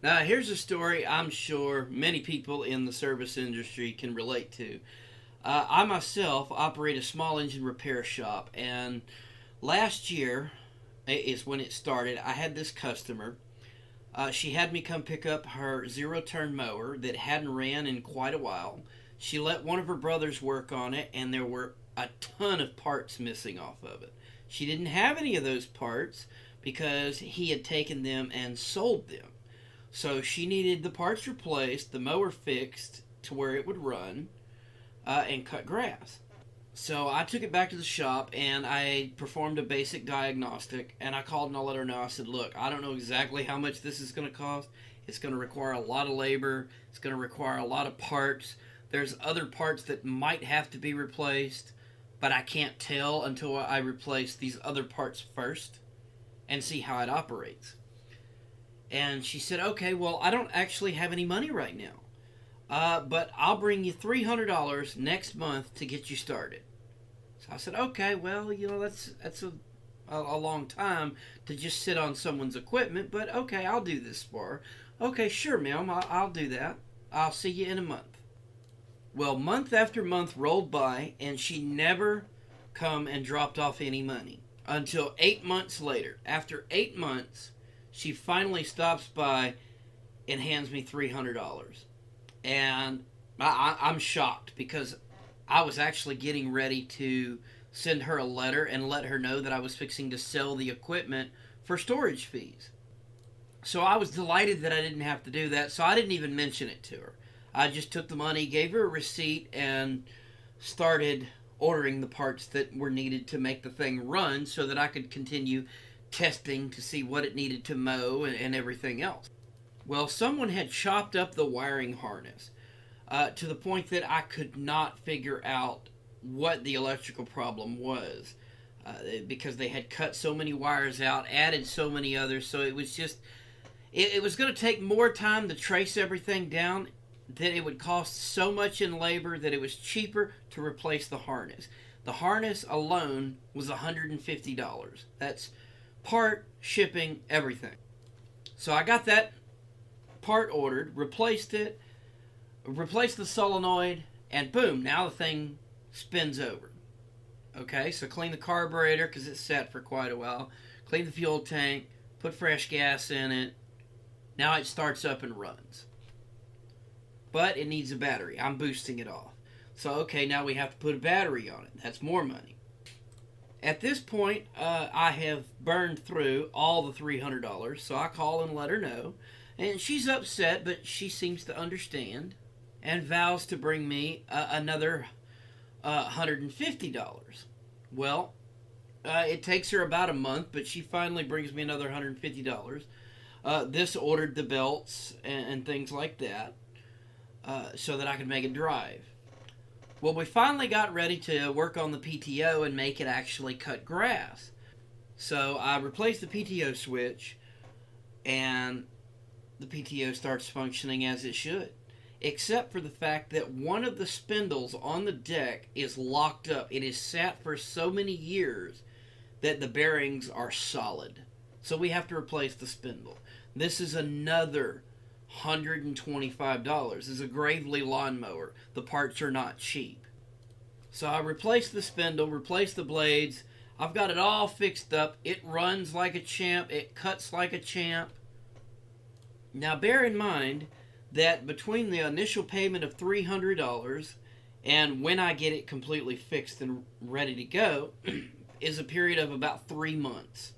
Now, here's a story I'm sure many people in the service industry can relate to. I myself operate a small engine repair shop, and last year is when it started. I had this customer. She had me come pick up her zero turn mower that hadn't ran in quite a while. She let one of her brothers work on it, and there were a ton of parts missing off of it. She didn't have any of those parts because he had taken them and sold them. So she needed the parts replaced, the mower fixed to where it would run, and cut grass. So I took it back to the shop and I performed a basic diagnostic, and I called and I let her know. I said, "Look, I don't know exactly how much this is going to cost. It's going to require a lot of labor. It's going to require a lot of parts. There's other parts that might have to be replaced, but I can't tell until I replace these other parts first and see how it operates." And she said, "Okay, well, I don't actually have any money right now, but I'll bring you $300 next month to get you started." So I said, "Okay, well, that's a long time to just sit on someone's equipment, but okay, I'll do this for her." "Okay, sure, ma'am, I'll do that. I'll see you in a month." Well, month after month rolled by, and she never come and dropped off any money until 8 months later. After 8 months, she finally stops by and hands me $300. And I'm shocked because I was actually getting ready to send her a letter and let her know that I was fixing to sell the equipment for storage fees. So I was delighted that I didn't have to do that, so I didn't even mention it to her. I just took the money, gave her a receipt, and started ordering the parts that were needed to make the thing run so that I could continue testing to see what it needed to mow and everything else. Well, someone had chopped up the wiring harness to the point that I could not figure out what the electrical problem was because they had cut so many wires out, added so many others, so it was just it was going to take more time to trace everything down, that it would cost so much in labor that it was cheaper to replace the harness. The harness alone was $150. That's part, shipping, everything. So I got that part ordered, replaced it, replaced the solenoid, and boom, now the thing spins over. Okay, so clean the carburetor because it's sat for quite a while, clean the fuel tank, put fresh gas in it. Now it starts up and runs. But it needs a battery. I'm boosting it off. So, okay, now we have to put a battery on it. That's more money. At this point, I have burned through all the $300, so I call and let her know. And she's upset, but she seems to understand and vows to bring me another $150. Well, it takes her about a month, but she finally brings me another $150. This ordered the belts and things like that so that I could make it drive. Well, we finally got ready to work on the PTO and make it actually cut grass. So I replaced the PTO switch, and the PTO starts functioning as it should. Except for the fact that one of the spindles on the deck is locked up. It is sat for so many years that the bearings are solid. So we have to replace the spindle. This is another $125. This is a Gravely lawnmower. The parts are not cheap. So I replaced the spindle, replaced the blades. I've got it all fixed up. It runs like a champ. It cuts like a champ. Now bear in mind that between the initial payment of $300 and when I get it completely fixed and ready to go is a period of about 3 months.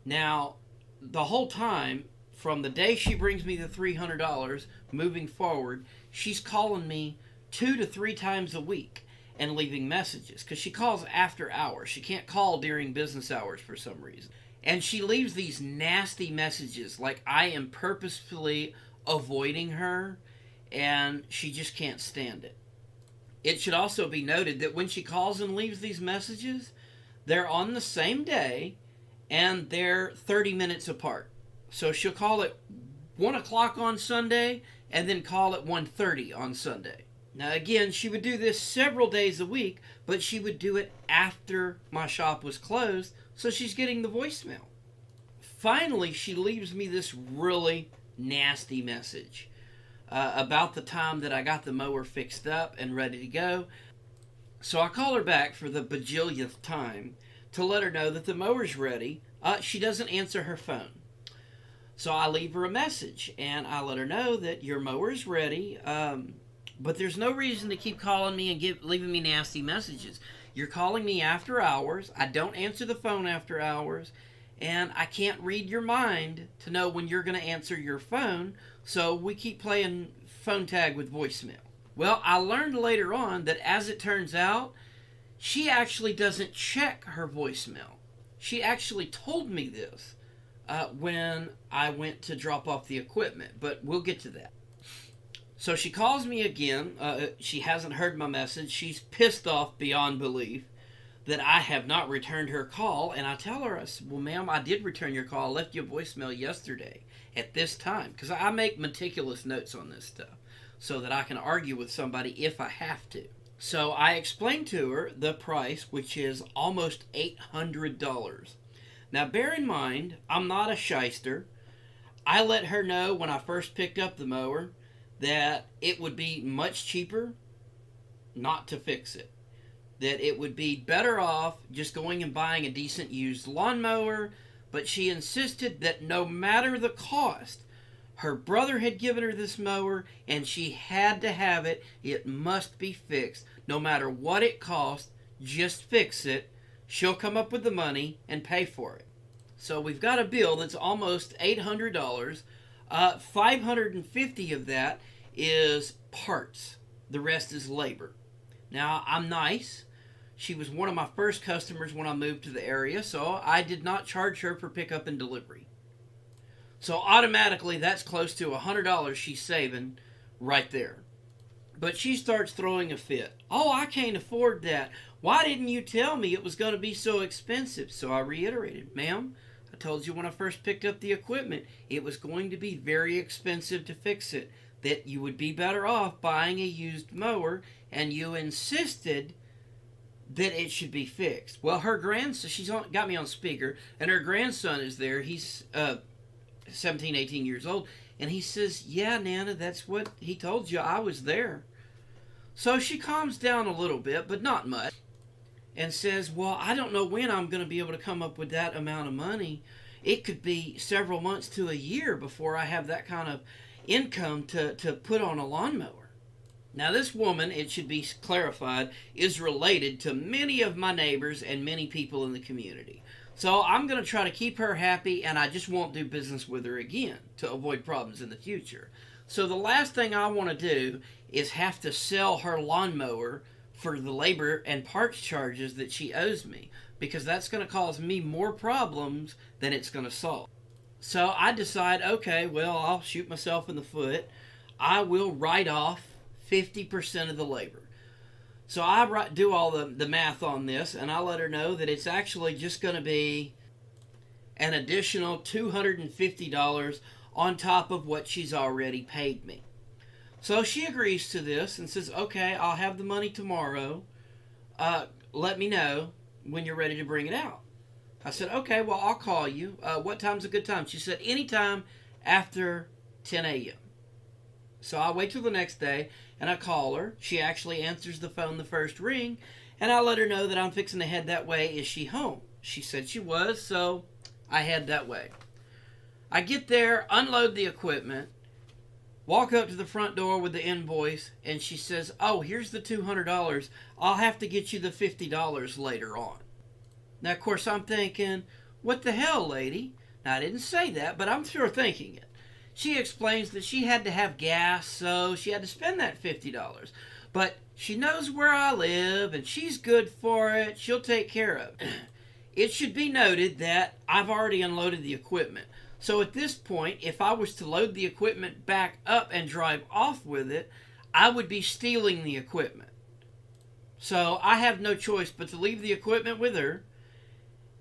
Now, the whole time, from the day she brings me the $300 moving forward, she's calling me 2 to 3 times a week and leaving messages because she calls after hours. She can't call during business hours for some reason. And she leaves these nasty messages like I am purposefully avoiding her and she just can't stand it. It should also be noted that when she calls and leaves these messages, they're on the same day and they're 30 minutes apart. So she'll call at 1 o'clock on Sunday and then call at 1:30 on Sunday. Now again, she would do this several days a week, but she would do it after my shop was closed, so she's getting the voicemail. Finally, she leaves me this really nasty message about the time that I got the mower fixed up and ready to go. So I call her back for the bajillionth time to let her know that the mower's ready. She doesn't answer her phone. So I leave her a message and I let her know that your mower's ready, but there's no reason to keep calling me and leaving me nasty messages. You're calling me after hours. I don't answer the phone after hours, and I can't read your mind to know when you're going to answer your phone, so we keep playing phone tag with voicemail. Well, I learned later on that, as it turns out, she actually doesn't check her voicemail. She actually told me this when I went to drop off the equipment, but we'll get to that. So she calls me again. She hasn't heard my message. She's pissed off beyond belief that I have not returned her call. And I tell her, I said, well, ma'am, I did return your call. I left you a voicemail yesterday at this time. Because I make meticulous notes on this stuff so that I can argue with somebody if I have to. So I explained to her the price, which is almost $800. Now, bear in mind, I'm not a shyster. I let her know when I first picked up the mower that it would be much cheaper not to fix it. That it would be better off just going and buying a decent used lawnmower, but she insisted that no matter the cost, her brother had given her this mower and she had to have it. It must be fixed. No matter what it costs, just fix it. She'll come up with the money and pay for it. So we've got a bill that's almost $800. $550 of that is parts. The rest is labor. Now, I'm nice. She was one of my first customers when I moved to the area, so I did not charge her for pickup and delivery. So automatically, that's close to $100 she's saving right there. But she starts throwing a fit. Oh, I can't afford that. Why didn't you tell me it was going to be so expensive? So I reiterated, ma'am, I told you when I first picked up the equipment, it was going to be very expensive to fix it, that you would be better off buying a used mower, and you insisted that it should be fixed. Well, her grandson, got me on speaker, and her grandson is there. He's 17, 18 years old, and he says, yeah, Nana, that's what he told you. I was there. So she calms down a little bit, but not much, and says, well, I don't know when I'm going to be able to come up with that amount of money. It could be several months to a year before I have that kind of income to put on a lawnmower. Now, this woman, it should be clarified, is related to many of my neighbors and many people in the community. So I'm going to try to keep her happy, and I just won't do business with her again to avoid problems in the future. So the last thing I want to do is have to sell her lawnmower for the labor and parts charges that she owes me, because that's going to cause me more problems than it's going to solve. So I decide, okay, well, I'll shoot myself in the foot. I will write off 50% of the labor. So I do all the math on this, and I let her know that it's actually just going to be an additional $250 on top of what she's already paid me. So she agrees to this and says, okay, I'll have the money tomorrow. Let me know when you're ready to bring it out. I said, okay, well, I'll call you. What time's a good time? She said, anytime after 10 a.m. So I wait till the next day, and I call her. She actually answers the phone the first ring, and I let her know that I'm fixing to head that way. Is she home? She said she was, so I head that way. I get there, unload the equipment, walk up to the front door with the invoice, and she says, oh, here's the $200. I'll have to get you the $50 later on. Now, of course, I'm thinking, what the hell, lady? Now, I didn't say that, but I'm sure thinking it. She explains that she had to have gas, so she had to spend that $50. But she knows where I live, and she's good for it. She'll take care of it. It should be noted that I've already unloaded the equipment. So at this point, if I was to load the equipment back up and drive off with it, I would be stealing the equipment. So I have no choice but to leave the equipment with her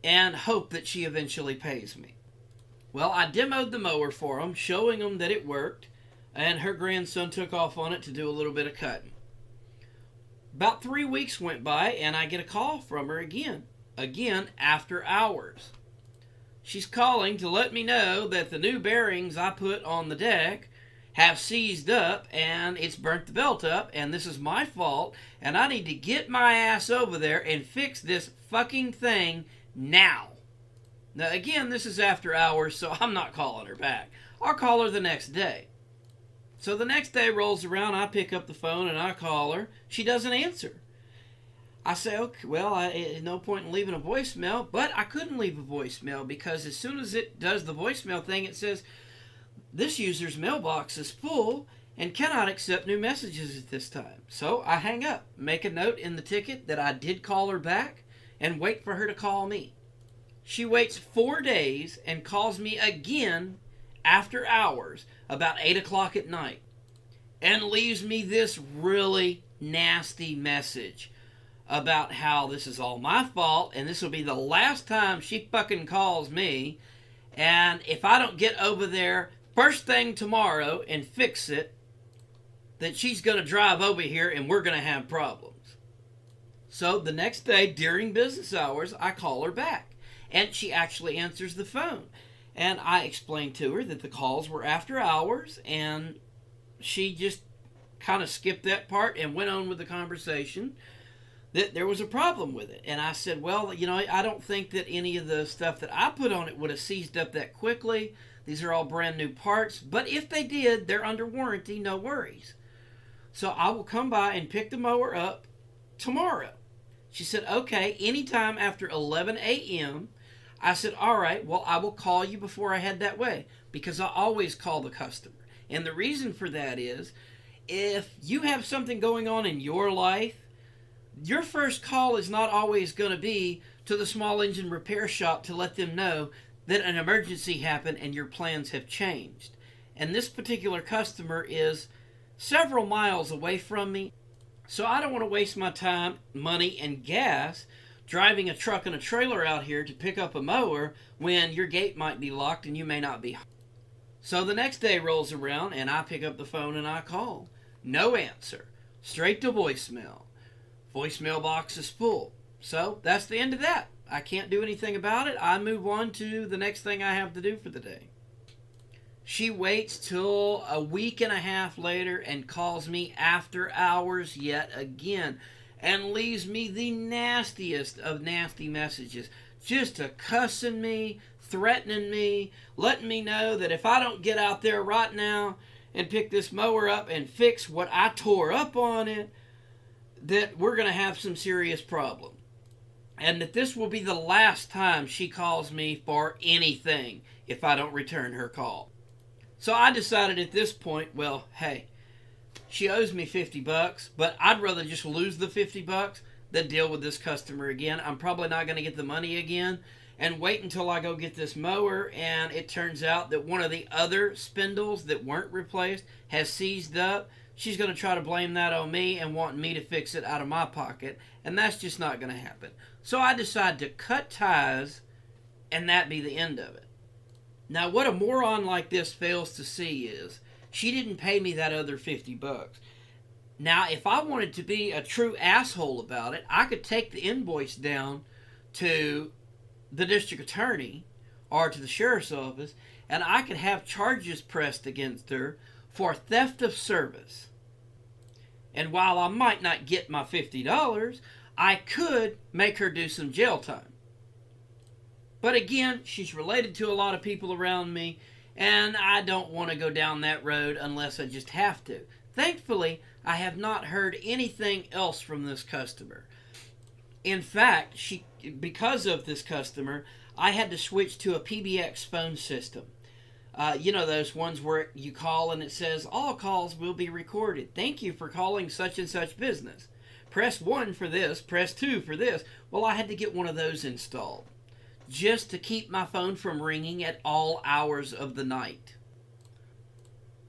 and hope that she eventually pays me. Well, I demoed the mower for them, showing them that it worked, and her grandson took off on it to do a little bit of cutting. About 3 weeks went by, and I get a call from her again after hours. She's calling to let me know that the new bearings I put on the deck have seized up and it's burnt the belt up, and this is my fault, and I need to get my ass over there and fix this fucking thing now. Now, again, this is after hours, so I'm not calling her back. I'll call her the next day. So the next day rolls around, I pick up the phone and I call her. She doesn't answer. I say, okay, well, no point in leaving a voicemail, but I couldn't leave a voicemail because as soon as it does the voicemail thing, it says, this user's mailbox is full and cannot accept new messages at this time. So I hang up, make a note in the ticket that I did call her back, and wait for her to call me. She waits 4 days and calls me again after hours, about 8 o'clock at night, and leaves me this really nasty message about how this is all my fault and this will be the last time she fucking calls me, and if I don't get over there first thing tomorrow and fix it, that she's going to drive over here and we're going to have problems. So the next day during business hours, I call her back, and she actually answers the phone. And I explained to her that the calls were after hours, and she just kind of skipped that part and went on with the conversation that there was a problem with it. And I said, well, I don't think that any of the stuff that I put on it would have seized up that quickly. These are all brand new parts, but if they did, they're under warranty, no worries. So I will come by and pick the mower up tomorrow. She said, okay, anytime after 11 a.m., I said, all right, well, I will call you before I head that way, because I always call the customer. And the reason for that is, if you have something going on in your life, your first call is not always going to be to the small engine repair shop to let them know that an emergency happened and your plans have changed. And this particular customer is several miles away from me, so I don't want to waste my time, money, and gas driving a truck and a trailer out here to pick up a mower when your gate might be locked and you may not be home. So the next day rolls around and I pick up the phone and I call. No answer. Straight to voicemail. Voicemail box is full. So that's the end of that. I can't do anything about it. I move on to the next thing I have to do for the day. She waits till a week and a half later and calls me after hours yet again, and leaves me the nastiest of nasty messages, just cussing me, threatening me, letting me know that if I don't get out there right now and pick this mower up and fix what I tore up on it, that we're going to have some serious problems. And that this will be the last time she calls me for anything if I don't return her call. So I decided at this point, well, hey, she owes me $50, but I'd rather just lose the $50 than deal with this customer again. I'm probably not going to get the money again, and wait until I go get this mower, and it turns out that one of the other spindles that weren't replaced has seized up. She's going to try to blame that on me and want me to fix it out of my pocket, and that's just not going to happen. So I decided to cut ties, and that be the end of it. Now, what a moron like this fails to see is, she didn't pay me that other $50. Now, if I wanted to be a true asshole about it, I could take the invoice down to the district attorney or to the sheriff's office, and I could have charges pressed against her for theft of service. And while I might not get my $50, I could make her do some jail time. But again, she's related to a lot of people around me, and I don't want to go down that road unless I just have to. Thankfully, I have not heard anything else from this customer. In fact, because of this customer, I had to switch to a PBX phone system. Those ones where you call and it says, all calls will be recorded. Thank you for calling such and such business. Press 1 for this, press 2 for this. Well, I had to get one of those installed, just to keep my phone from ringing at all hours of the night.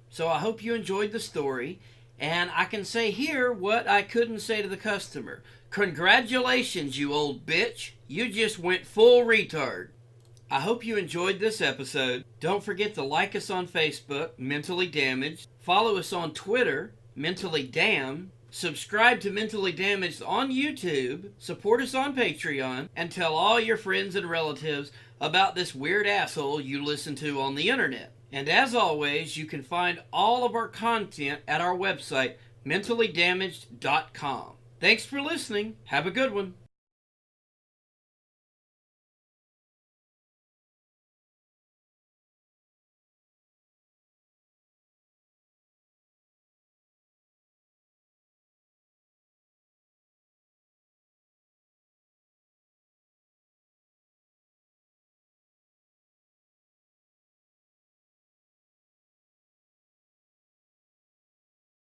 So I hope you enjoyed the story, and I can say here what I couldn't say to the customer. Congratulations, you old bitch. You just went full retard. I hope you enjoyed this episode. Don't forget to like us on Facebook, Mentally Damaged. Follow us on Twitter, Mentally Damn. Subscribe to Mentally Damaged on YouTube, support us on Patreon, and tell all your friends and relatives about this weird asshole you listen to on the internet. And as always, you can find all of our content at our website, mentallydamaged.com. Thanks for listening. Have a good one.